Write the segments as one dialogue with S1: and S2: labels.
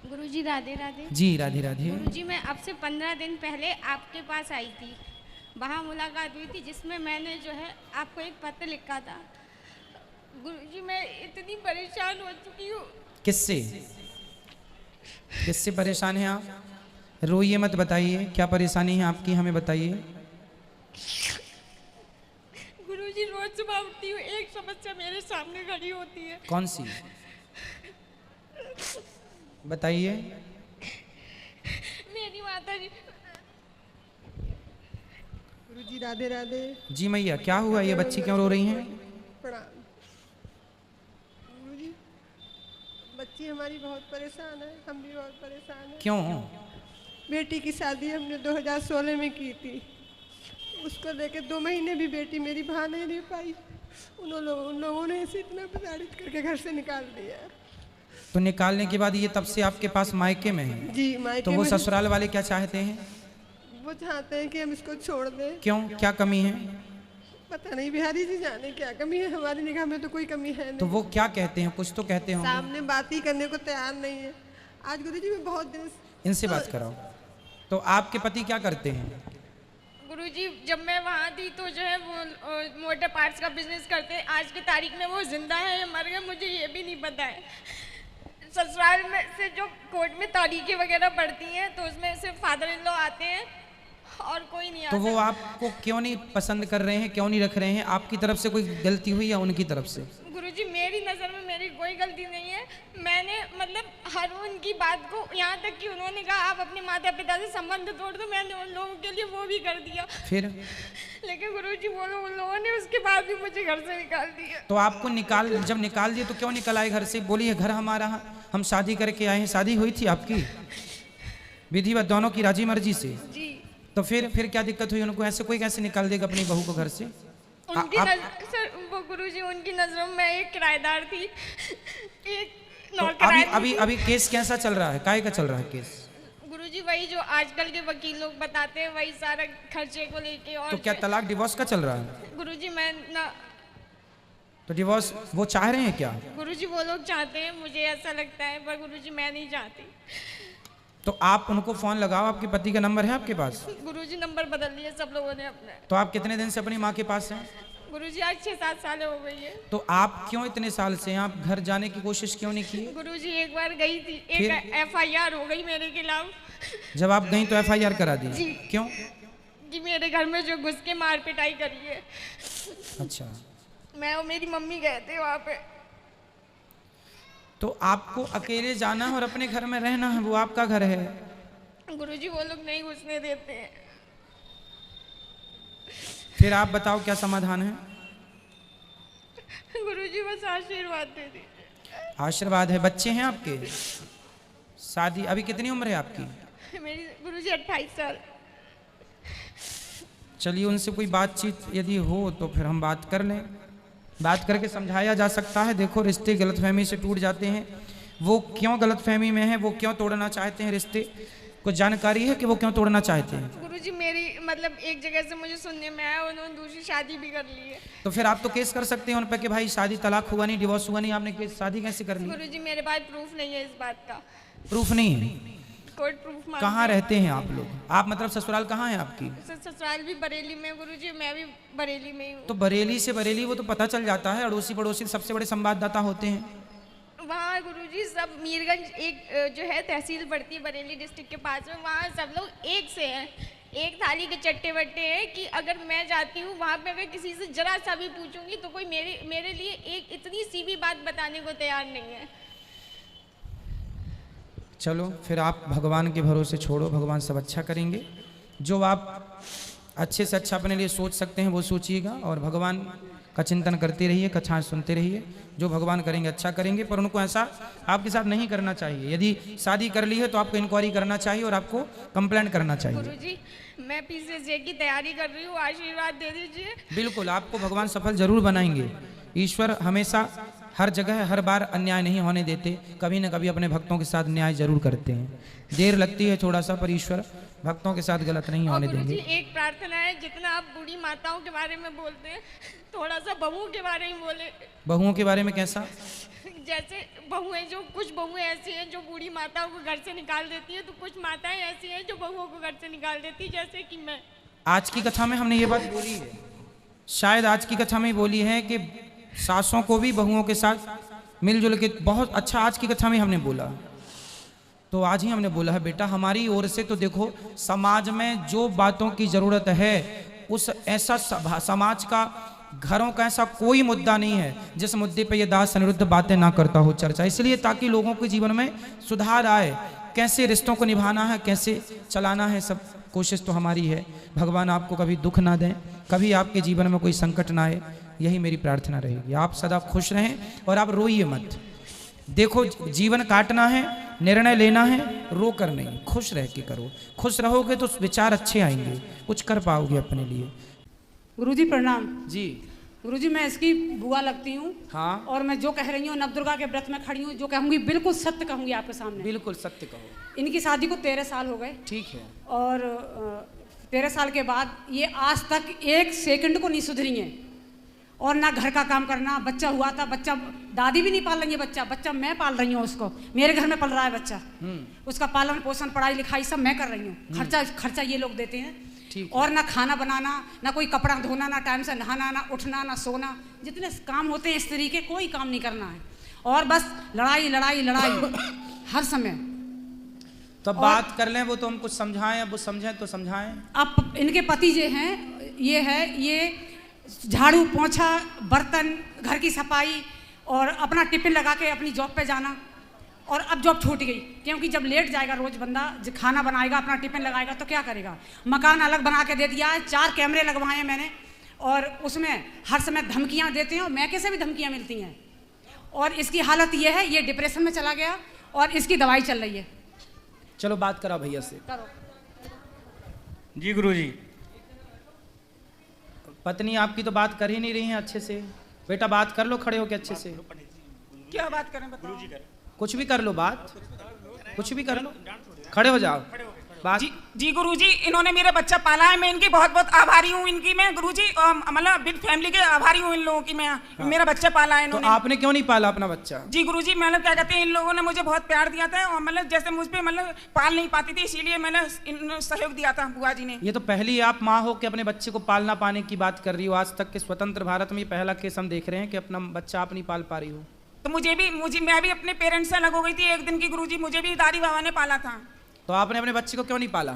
S1: गुरुजी राधे राधे।
S2: जी राधे राधे।
S1: गुरुजी मैं अब से 15 दिन पहले आपके पास आई थी, वहाँ मुलाकात हुई थी जिसमें मैंने जो है आपको एक पत्र लिखा था। गुरुजी मैं इतनी परेशान हो चुकी हूँ।
S2: किससे किससे परेशान हैं आप? रोइए मत, बताइए क्या परेशानी है आपकी, हमें बताइए।
S1: गुरुजी रोज सुबह उठती हूँ, एक समस्या मेरे सामने खड़ी होती है।
S2: कौन सी बताइए।
S1: मेरी माता जी।
S3: गुरुजी राधे राधे।
S2: जी मैया, क्या हुआ? ये बच्ची क्यों रो रही हैं?
S3: प्रणाम। गुरुजी बच्ची हमारी बहुत परेशान है, हम भी बहुत परेशान हैं।
S2: क्यों?
S3: बेटी की शादी हमने 2016 में की थी, उसको लेके 2 महीने भी बेटी मेरी वहाँ नहीं रह पाई। उन लोगों ने ऐसे इतना प्रताड़ित करके घर से निकाल दिया।
S2: तो निकालने के बाद ये तब से आपके पास मायके में है?
S3: जी मायके
S2: तो वो
S3: में।
S2: ससुराल वाले क्या चाहते हैं?
S3: वो चाहते हैं कि हम इसको छोड़ दें।
S2: क्यों, क्या कमी है?
S3: पता नहीं, बिहारी जी जाने क्या कमी है, हमारी निगाह में तो कोई कमी है नहीं।
S2: तो वो क्या कहते हैं? कुछ तो कहते होंगे।
S3: सामने बात ही करने को तैयार नहीं है। आज गुरुजी मैं बहुत दिन
S2: इनसे बात कराओ। तो आपके पति क्या करते हैं?
S1: गुरुजी जब मैं वहाँ थी तो जो है वो मोटर पार्ट्स का बिजनेस करते हैं। आज की तारीख में वो जिंदा है या मर गए मुझे ये भी नहीं पता है। ससुराल में से जो कोर्ट में तारीखें वगैरह पड़ती हैं तो उसमें सिर्फ फादर इन लॉ आते हैं और कोई नहीं आता।
S2: तो वो आपको क्यों नहीं पसंद कर रहे हैं, क्यों नहीं रख रहे हैं? आपकी तरफ से कोई गलती हुई या उनकी तरफ से?
S1: गुरुजी मेरी नज़र में मेरी कोई गलती नहीं है। मैंने मतलब हर उनकी बात को, यहाँ तक कि उन्होंने कहा आप अपने माता पिता से संबंध तोड़ दो, मैंने उन लोगों के लिए वो भी कर दिया।
S2: फिर
S1: लेकिन गुरुजी उन लोगों ने उसके बाद भी मुझे घर से निकाल दिया।
S2: तो आपको जब निकाल दिए तो क्यों निकल आए घर से? बोलिए घर हमारा, हम शादी करके आए हैं। शादी हुई थी आपकी विधिवत, दोनों की राजी मर्जी से?
S1: जी।
S2: तो फिर क्या दिक्कत हुई? उनको ऐसे कोई कैसे निकाल देगा अपनी बहू को घर से?
S1: उनकी सर वो गुरुजी उनकी नजरों में मैं एक किराएदार थी, एक
S2: तो अभी केस कैसा चल रहा है? काहे का चल रहा है केस?
S1: गुरुजी वही जो आजकल के वकील लोग बताते हैं, वही सारा खर्चे को लेके। और
S2: तो क्या तलाक डिवोर्स का चल रहा है?
S1: गुरुजी मैं ना,
S2: तो डिवोर्स वो चाह रहे हैं क्या?
S1: गुरुजी वो लोग चाहते हैं, मुझे ऐसा लगता है, पर गुरुजी मैं नहीं चाहती।
S2: तो आप उनको फोन लगाओ। आपके पति का नंबर है आपके पास?
S1: गुरुजी नंबर बदल लिए सब लोगों ने अपने।
S2: तो आप कितने दिन से अपनी माँ के पास हैं?
S1: गुरुजी आज 6-7 साल हो गई है।
S2: तो आप क्यों इतने साल से हैं? आप घर जाने की कोशिश क्यों नहीं की?
S1: गुरुजी एक बार गई थी, एक FIR हो गई मेरे खिलाफ।
S2: जब आप गई तो FIR करा दी?
S1: जी।
S2: क्यों?
S1: कि मेरे घर में जो घुस के मार पिटाई करी है।
S2: अच्छा।
S1: मैं और मेरी मम्मी गए थे वहाँ पे।
S2: तो आपको अकेले जाना है और अपने घर में रहना है, वो आपका घर है।
S1: गुरुजी वो लोग नहीं घुसने देते हैं।
S2: फिर आप बताओ क्या समाधान है?
S1: गुरुजी बस आशीर्वाद दे दीजिए।
S2: आशीर्वाद है। बच्चे हैं आपके? शादी अभी कितनी उम्र है आपकी?
S1: मेरी गुरुजी 28 साल।
S2: चलिए उनसे कोई बातचीत यदि हो तो फिर हम बात कर लें। बात करके समझाया जा सकता है। देखो रिश्ते गलतफहमी से टूट जाते हैं। वो क्यों गलतफहमी में है, वो क्यों तोड़ना चाहते हैं रिश्ते? कुछ जानकारी है कि वो क्यों तोड़ना चाहते हैं?
S1: गुरुजी मेरी मतलब एक जगह से मुझे सुनने में आया उन्होंने दूसरी शादी भी कर ली है।
S2: तो फिर आप तो केस कर सकते हैं उन पर कि भाई शादी तलाक हुआ नहीं, डिवोर्स हुआ नहीं, आपने केस शादी कैसे कर ली?
S1: गुरुजी मेरे पास प्रूफ नहीं है इस बात का।
S2: प्रूफ नहीं है?
S1: कोर्ट प्रूफ मांगते
S2: कहाँ
S1: हैं।
S2: रहते हैं आप लोग? आप मतलब ससुराल कहाँ है आपकी?
S1: ससुराल भी बरेली में गुरुजी, मैं भी बरेली में ही हूँ।
S2: तो बरेली से बरेली वो तो पता चल जाता है, अड़ोसी पड़ोसी सबसे बड़े संवाददाता होते हैं।
S1: वहाँ गुरुजी सब मीरगंज एक जो है तहसील पड़ती है बरेली डिस्ट्रिक्ट के पास में, वहाँ सब लोग एक से हैं, एक थाली के चट्टे बट्टे हैं कि अगर मैं जाती हूँ वहाँ पे अगर किसी से जरा सा भी पूछूंगी तो कोई मेरे लिए एक इतनी सी भी बात बताने को तैयार नहीं है।
S2: चलो फिर आप भगवान के भरोसे छोड़ो, भगवान सब अच्छा करेंगे। जो आप अच्छे से अच्छा अपने लिए सोच सकते हैं वो सोचिएगा और भगवान का चिंतन करते रहिए, कथाएं सुनते रहिए। जो भगवान करेंगे अच्छा करेंगे, पर उनको ऐसा आपके साथ नहीं करना चाहिए। यदि शादी कर ली है तो आपको इंक्वायरी करना चाहिए और आपको कंप्लेंट करना चाहिए।
S1: गुरुजी मैं PCJ की तैयारी कर रही हूँ, आशीर्वाद दे दीजिए।
S2: बिल्कुल, आपको भगवान सफल जरूर बनाएंगे। ईश्वर हमेशा हर जगह हर बार अन्याय नहीं होने देते, कभी न कभी अपने भक्तों के साथ न्याय जरूर करते हैं। देर लगती है थोड़ा सा, पर ईश्वर भक्तों के साथ गलत नहीं होने
S1: गुरुजी
S2: देंगे।
S1: एक प्रार्थना है, जितना आप बूढ़ी माताओं के बारे में बोलते हैं, थोड़ा सा बहुओं के बारे में बोले।
S2: बहुओं के बारे में कैसा?
S1: जैसे बहुएं, जो कुछ बहुएं ऐसी हैं जो बूढ़ी माताओं को घर से निकाल देती हैं, तो कुछ माताएं ऐसी हैं जो बहुओं को घर से निकाल देती हैं, जैसे कि मैं।
S2: आज की कथा में हमने ये बात बोली है, शायद आज की कथा में बोली है कि सासों को भी बहुओं के साथ मिलजुल के, बहुत अच्छा आज की कथा में हमने बोला। तो आज ही हमने बोला है बेटा, हमारी ओर से तो देखो, समाज में जो बातों की जरूरत है उस ऐसा समाज का, घरों का ऐसा कोई मुद्दा नहीं है जिस मुद्दे पे ये दास अनिरुद्ध बातें ना करता हो चर्चा। इसलिए ताकि लोगों के जीवन में सुधार आए, कैसे रिश्तों को निभाना है, कैसे चलाना है, सब कोशिश तो हमारी है। भगवान आपको कभी दुख ना दें, कभी आपके जीवन में कोई संकट ना आए, यही मेरी प्रार्थना रहेगी। आप सदा खुश रहें और आप रोइए मत। देखो, जीवन काटना है, निर्णय लेना है, रो कर नहीं, खुश रह के करो। खुश रहोगे तो विचार अच्छे आएंगे, कुछ कर पाओगे अपने लिए।
S4: गुरुजी प्रणाम।
S2: जी
S4: गुरुजी, मैं इसकी बुआ लगती हूँ।
S2: हाँ,
S4: और मैं जो कह रही हूँ, नवदुर्गा के व्रत में खड़ी हूँ, जो कहूँगी बिल्कुल सत्य कहूँगी आपके सामने।
S2: बिल्कुल सत्य कहो।
S4: इनकी शादी को 13 साल हो गए।
S2: ठीक है।
S4: और 13 साल के बाद ये आज तक 1 सेकंड को नहीं सुधरी हैं। और ना घर का काम करना, बच्चा हुआ था, बच्चा दादी भी नहीं पाल रही है, बच्चा मैं पाल रही हूँ उसको, मेरे घर में पल रहा है बच्चा। उसका पालन पोषण, पढ़ाई लिखाई सब मैं कर रही हूँ। खर्चा ये लोग देते हैं। और ना खाना बनाना, ना कोई कपड़ा धोना, ना टाइम से नहाना, ना उठना, ना सोना, जितने काम होते हैं स्त्री के, कोई काम नहीं करना है। और बस लड़ाई लड़ाई लड़ाई हर समय।
S2: तो बात कर लें, वो तो हम कुछ समझाएं, अब वो समझें तो समझाएं।
S4: अब इनके पति जो हैं, ये झाड़ू पोंछा, बर्तन, घर की सफाई और अपना टिफिन लगा के अपनी जॉब पे जाना। और अब जॉब छूट गई, क्योंकि जब लेट जाएगा रोज बंदा, खाना बनाएगा, अपना टिफिन लगाएगा, तो क्या करेगा। मकान अलग बना के दे दिया है, 4 कैमरे लगवाए हैं मैंने, और उसमें हर समय धमकियां देते हैं, और मैके से भी धमकियां मिलती हैं। और इसकी हालत ये है, ये डिप्रेशन में चला गया और इसकी दवाई चल रही है।
S2: चलो बात करा भैया से।
S4: करो
S5: जी गुरुजी।
S2: पत्नी आपकी तो बात कर ही नहीं रही है अच्छे से। बेटा बात कर लो खड़े होके अच्छे से।
S4: क्या बात करें बताओ।
S2: कुछ भी कर लो, बात कुछ भी कर लो, खड़े हो जाओ। बात
S6: जी गुरुजी, इन्होंने मेरा बच्चा पाला है, मैं इनकी बहुत बहुत आभारी हूँ। इनकी मैं गुरुजी मतलब बिग फैमिली के आभारी हूँ इन लोगों की। मैं मेरा बच्चा पाला है इन्होंने।
S2: तो आपने क्यों नहीं पाला अपना बच्चा?
S6: जी गुरुजी, मतलब क्या कहते हैं, इन लोगों ने मुझे बहुत प्यार दिया था, और मतलब जैसे मुझ पे मतलब पाल नहीं पाती थी, इसीलिए मैंने सहयोग दिया था बुआ जी ने।
S2: ये तो पहली आप माँ हो कि अपने बच्चे को पालना पाने की बात कर रही हो। आज तक के स्वतंत्र भारत में पहला केस हम देख रहे हैं कि अपना बच्चा आप नहीं पाल पा रही हो।
S6: तो मैं भी अपने पेरेंट्स से अलग हो गई थी एक दिन की गुरुजी। मुझे भी दादी बाबा ने पाला था।
S2: तो आपने अपने बच्चे को क्यों नहीं पाला?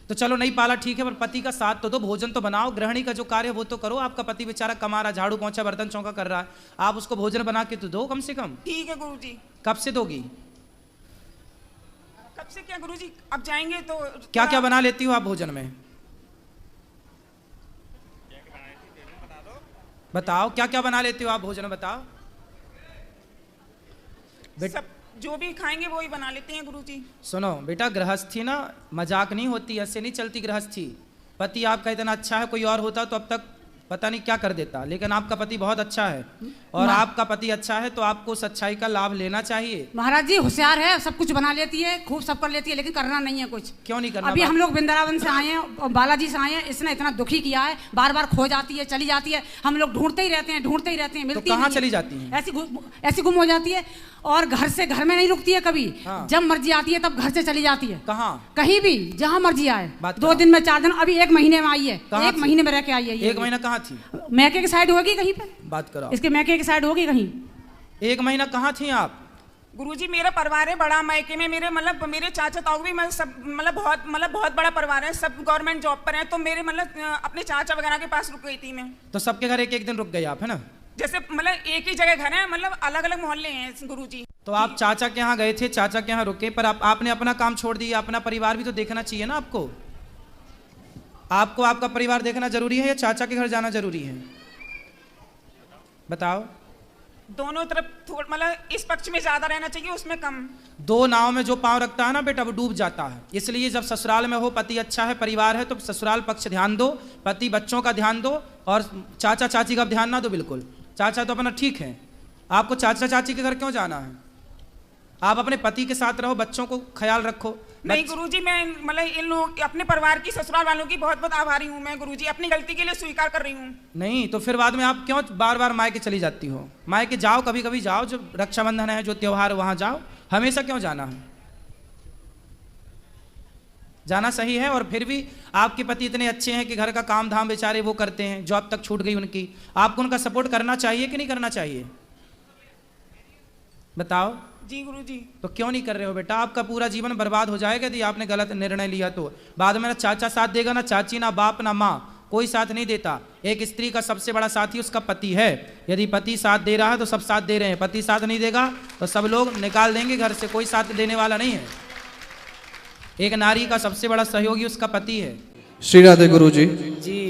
S2: तो चलो नहीं पाला ठीक है, पर पति का साथ तो दो, भोजन तो बनाओ, गृहिणी का जो कार्य वो तो करो। आपका पति बेचारा कमा रहा, झाड़ू पोंछा बर्तन चौका कर रहा है, आप उसको भोजन बना के तो दो कम से कम।
S6: ठीक है गुरुजी।
S2: कब से दोगी?
S6: कब से क्या गुरुजी, अब जाएंगे तो।
S2: क्या क्या बना लेती हो आप भोजन में? बताओ क्या क्या बना लेती हो आप भोजन में, बताओ।
S6: सब जो भी खाएंगे वो ही बना लेते हैं गुरुजी।
S2: सुनो बेटा, गृहस्थी ना मजाक नहीं होती, ऐसे नहीं चलती गृहस्थी। पति आपका इतना अच्छा है, कोई और होता तो अब तक पता नहीं क्या कर देता, लेकिन आपका पति बहुत अच्छा है, और आपका पति अच्छा है तो आपको उस अच्छाई का लाभ लेना चाहिए।
S4: महाराज जी होशियार है, सब कुछ बना लेती है, खूब सब कर लेती है, लेकिन करना नहीं है कुछ।
S2: क्यों नहीं करना?
S4: अभी हम लोग वृंदावन से आए हैं और बालाजी से आए हैं, इसने इतना दुखी किया है, बार बार खो जाती है, चली जाती है, हम लोग ढूंढते ही रहते हैं, मिलती
S2: तो कहाँ चली जाती है?
S4: ऐसी गुम हो जाती है, और घर में नहीं रुकती है कभी।
S2: हाँ।
S4: जब मर्जी आती है तब घर से चली जाती है।
S2: कहाँ?
S4: कहीं भी, जहाँ मर्जी आए।
S2: बात
S4: 2 दिन में 4 दिन, अभी 1 महीने में आई है।
S2: कहाँ
S4: 1 महीने में रह के आई है।
S2: 1 महीना कहाँ थी?
S4: मैके की साइड होगी कहीं पे।
S2: बात करो।
S4: इसके मैके की साइड होगी कहीं।
S2: 1 महीना कहाँ थी आप?
S6: गुरुजी मेरा परिवार है बड़ा, मायके में मेरे चाचा ताऊ भी सब बहुत बड़ा परिवार है, सब गवर्नमेंट जॉब पर हैं। तो मेरे अपने चाचा वगैरह के पास रुक गई थी मैं।
S2: तो सबके घर 1-1 दिन रुक गए आप, है ना?
S6: जैसे एक ही जगह घर है, अलग अलग मोहल्ले हैं गुरुजी।
S2: तो आप चाचा के यहाँ गए थे, चाचा के यहाँ रुके, पर आपने अपना काम छोड़ दिया, अपना परिवार भी तो देखना चाहिए ना आपको। आपका परिवार देखना जरूरी है या चाचा के घर जाना जरूरी है? बताओ।
S6: दोनों तरफ इस पक्ष में ज्यादा रहना चाहिए, उसमें कम।
S2: 2 नाव में जो पांव रखता है ना बेटा, वो डूब जाता है। इसलिए जब ससुराल में हो, पति अच्छा है, परिवार है, तो ससुराल पक्ष ध्यान दो, पति बच्चों का ध्यान दो, और चाचा चाची का ध्यान ना दो बिल्कुल। चाचा तो अपना ठीक है, आपको चाचा चाची के घर क्यों जाना है? आप अपने पति के साथ रहो, बच्चों को ख्याल रखो।
S6: नहीं गुरुजी, मैं मतलब इन लोग अपने परिवार की, ससुराल वालों की बहुत बहुत आभारी हूँ मैं गुरुजी, अपनी गलती के लिए स्वीकार कर रही हूँ।
S2: नहीं तो फिर बाद में आप क्यों बार बार मायके चली जाती हो? मायके जाओ, कभी कभी जाओ, जो रक्षाबंधन है, जो त्योहार, वहां जाओ। हमेशा क्यों जाना है? जाना सही है। और फिर भी आपके पति इतने अच्छे हैं कि घर का काम धाम बेचारे वो करते हैं, जॉब तक छूट गई उनकी, आपको उनका सपोर्ट करना चाहिए कि नहीं करना चाहिए? बताओ।
S6: जी गुरुजी।
S2: तो क्यों नहीं कर रहे हो बेटा? आपका पूरा जीवन बर्बाद हो जाएगा यदि आपने गलत निर्णय लिया तो। बाद में ना चाचा साथ देगा, ना चाची, ना बाप, ना माँ, कोई साथ नहीं देता। एक स्त्री का सबसे बड़ा साथी उसका पति है। यदि पति साथ दे रहा है तो सब साथ दे रहे हैं, पति साथ नहीं देगा तो सब लोग निकाल देंगे घर से, कोई साथ देने वाला नहीं है। एक नारी का सबसे बड़ा सहयोगी उसका पति है।
S7: श्री राधे गुरुजी।
S2: जी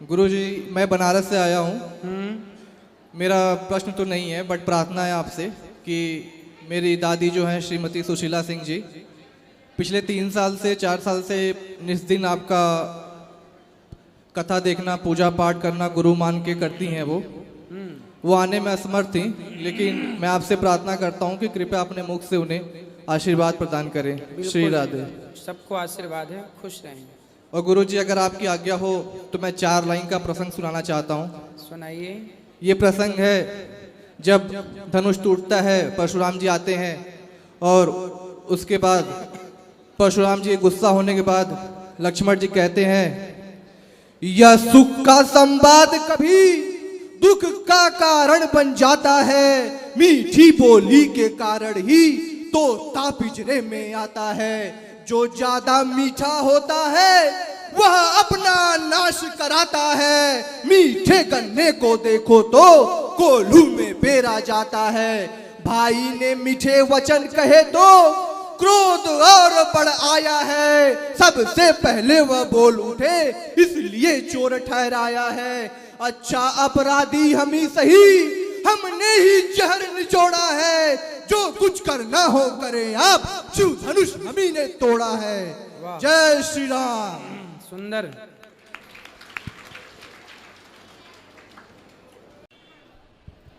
S7: गुरुजी, मैं बनारस से आया हूँ। मेरा प्रश्न तो नहीं है, बट प्रार्थना है आपसे कि मेरी दादी जो हैं श्रीमती सुशीला सिंह जी, पिछले 3 साल से 4 साल से निस्दिन आपका कथा देखना, पूजा पाठ करना गुरु मान के करती हैं। वो आने में असमर्थ थी, लेकिन मैं आपसे प्रार्थना करता हूँ कि कृपया अपने मुख से उन्हें आशीर्वाद प्रदान करें। श्री राधे।
S2: सबको आशीर्वाद है, खुश रहें।
S7: और गुरुजी, अगर आपकी आज्ञा हो तो मैं 4 लाइन का प्रसंग सुनाना चाहता हूँ।
S2: सुनाइए।
S7: ये प्रसंग है जब धनुष टूटता है, परशुराम जी आते हैं और उसके बाद परशुराम जी गुस्सा होने के बाद लक्ष्मण जी कहते हैं, यह सुख का संवाद कभी दुख का कारण बन जाता है, मीठी बोली के कारण ही तोता पिंजरे में आता है। जो ज्यादा मीठा होता है वह अपना नाश कराता है, मीठे गन्ने को देखो तो कोल्हू में बेरा जाता है। भाई ने मीठे वचन कहे तो क्रोध और बढ़ आया है, सबसे पहले वह बोल उठे इसलिए चोर ठहराया है। अच्छा अपराधी हम ही सही, हमने ही जहर निचोड़ा है, जो कुछ करना हो करें आप, शिव धनुष हम ही ने तोड़ा है। जय श्री राम।
S2: सुंदर।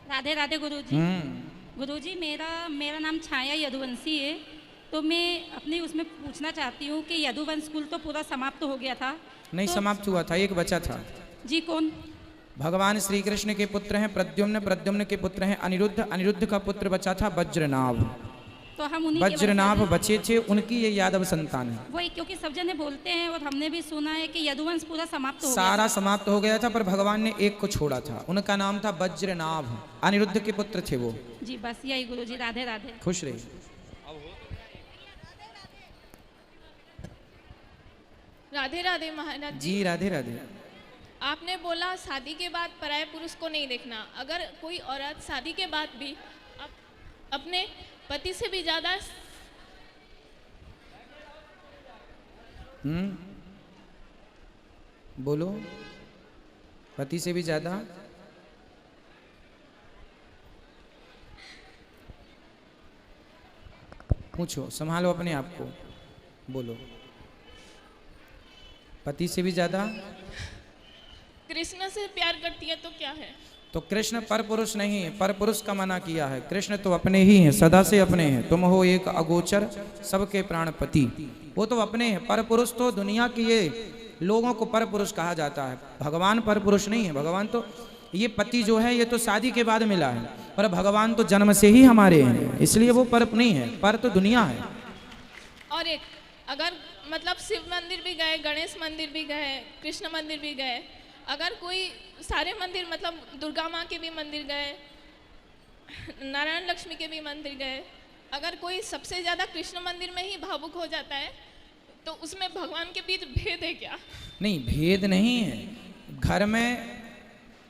S8: राधे राधे गुरुजी। गुरुजी, मेरा नाम छाया यदुवंशी है। तो मैं अपने उसमें पूछना चाहती हूँ कि यदुवंश कुल तो पूरा समाप्त हो गया था?
S2: नहीं, तो समाप्त हुआ था, एक बचा था।
S8: जी, कौन?
S2: भगवान श्री कृष्ण के पुत्र हैं प्रद्युम्न, प्रद्युम्न के पुत्र हैं अनिरुद्ध, अनिरुद्ध का पुत्र बचा था वज्रनाभ।
S8: तो हम उन्हीं
S2: वज्रनाभ बचे थे, उनकी ये यादव संतान है।
S8: वही, क्योंकि सब जने बोलते हैं और हमने भी सुना है कि यदुवंश पूरा समाप्त हो गया।
S2: सारा समाप्त हो गया था, पर भगवान ने एक को छोड़ा था, उनका नाम था वज्रनाभ, अनिरुद्ध के पुत्र थे वो।
S8: जी बस यही गुरुजी। राधे राधे।
S2: खुश रहिए।
S1: राधे राधे महाराज
S2: जी। राधे राधे।
S1: आपने बोला शादी के बाद पराये पुरुष को नहीं देखना। अगर कोई औरत शादी के बाद भी अपने पति से भी ज्यादा
S2: बोलो, पति से भी ज्यादा पूछो, संभालो अपने आप को, बोलो। पति से भी ज्यादा
S1: कृष्ण से प्यार करती है तो क्या है?
S2: तो कृष्ण पर पुरुष नहीं है, पर पुरुष का मना किया है। कृष्ण तो अपने ही हैं, सदा से अपने हैं। तुम हो एक अगोचर सबके प्राणपति, वो तो अपने हैं। पर पुरुष तो दुनिया के ये लोगों को पर पुरुष कहा जाता है, भगवान पर पुरुष नहीं है। भगवान तो ये पति जो है ये तो शादी के बाद मिला है, पर भगवान तो जन्म से ही हमारे हैं, इसलिए वो पर नहीं है, पर तो दुनिया है।
S1: और एक अगर मतलब शिव मंदिर भी गए, गणेश मंदिर भी गए, कृष्ण मंदिर भी गए, अगर कोई सारे मंदिर मतलब दुर्गा माँ के भी मंदिर गए, नारायण लक्ष्मी के भी मंदिर गए, अगर कोई सबसे ज़्यादा कृष्ण मंदिर में ही भावुक हो जाता है तो उसमें भगवान के बीच भेद है क्या?
S2: नहीं, भेद नहीं है। घर में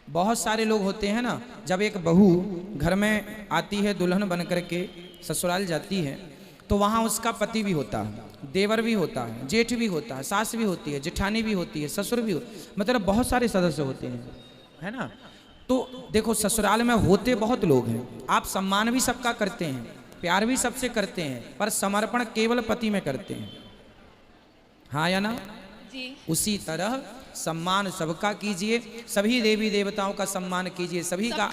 S2: बहुत सारे लोग होते हैं ना, जब एक बहू घर में आती है दुल्हन बन करके ससुराल जाती है तो वहाँ उसका पति भी होता है, देवर भी होता है, जेठ भी होता है, सास भी होती है, जेठानी भी होती है, ससुर भी मतलब बहुत सारे सदस्य होते हैं, है ना। तो देखो ससुराल में होते बहुत लोग हैं, आप सम्मान भी सबका करते हैं, प्यार भी सबसे करते हैं, पर समर्पण केवल पति में करते हैं, हाँ या ना?
S1: जी।
S2: उसी तरह सम्मान सबका कीजिए, सभी देवी देवताओं का सम्मान कीजिए, सभी का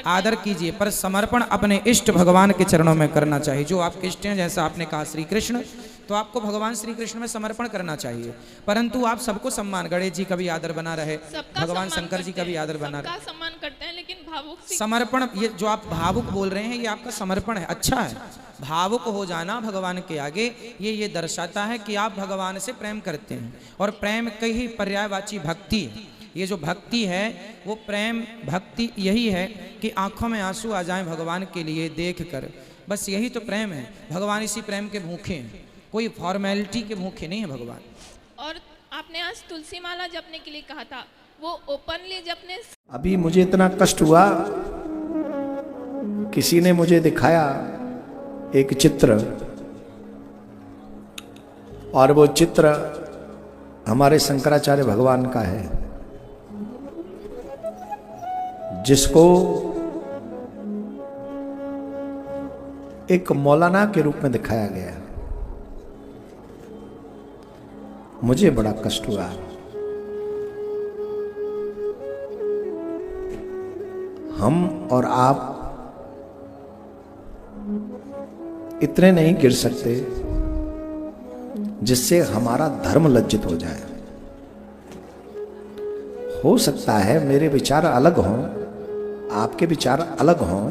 S2: आदर कीजिए, पर समर्पण अपने इष्ट भगवान के चरणों में करना चाहिए। जो आपके इष्ट हैं, जैसा आपने कहा श्री कृष्ण, तो आपको भगवान श्री कृष्ण में समर्पण करना चाहिए। परंतु आप सबको सम्मान, गणेश जी का भी आदर बना रहे, भगवान शंकर जी का भी आदर बना रहे,
S1: सम्मान करते हैं, लेकिन भावुक
S2: समर्पण, ये जो आप भावुक बोल रहे हैं, ये आपका समर्पण है, अच्छा है। भावुक हो जाना भगवान के आगे ये दर्शाता है कि आप भगवान से प्रेम करते हैं, और प्रेम का ही पर्यायवाची भक्ति है। ये जो भक्ति है वो प्रेम भक्ति यही है कि आंखों में आंसू आ जाएं भगवान के लिए देखकर, बस यही तो प्रेम है। भगवान इसी प्रेम के भूखे हैं, कोई फॉर्मेलिटी के भूखे नहीं है भगवान।
S1: और आपने आज तुलसी माला जपने के लिए कहा था, वो ओपनली जपने।
S9: अभी मुझे इतना कष्ट हुआ, किसी ने मुझे दिखाया एक चित्र, और वो चित्र हमारे शंकराचार्य भगवान का है, जिसको एक मौलाना के रूप में दिखाया गया। मुझे बड़ा कष्ट हुआ। हम और आप इतने नहीं गिर सकते जिससे हमारा धर्म लज्जित हो जाए। हो सकता है मेरे विचार अलग हों, आपके विचार अलग हों,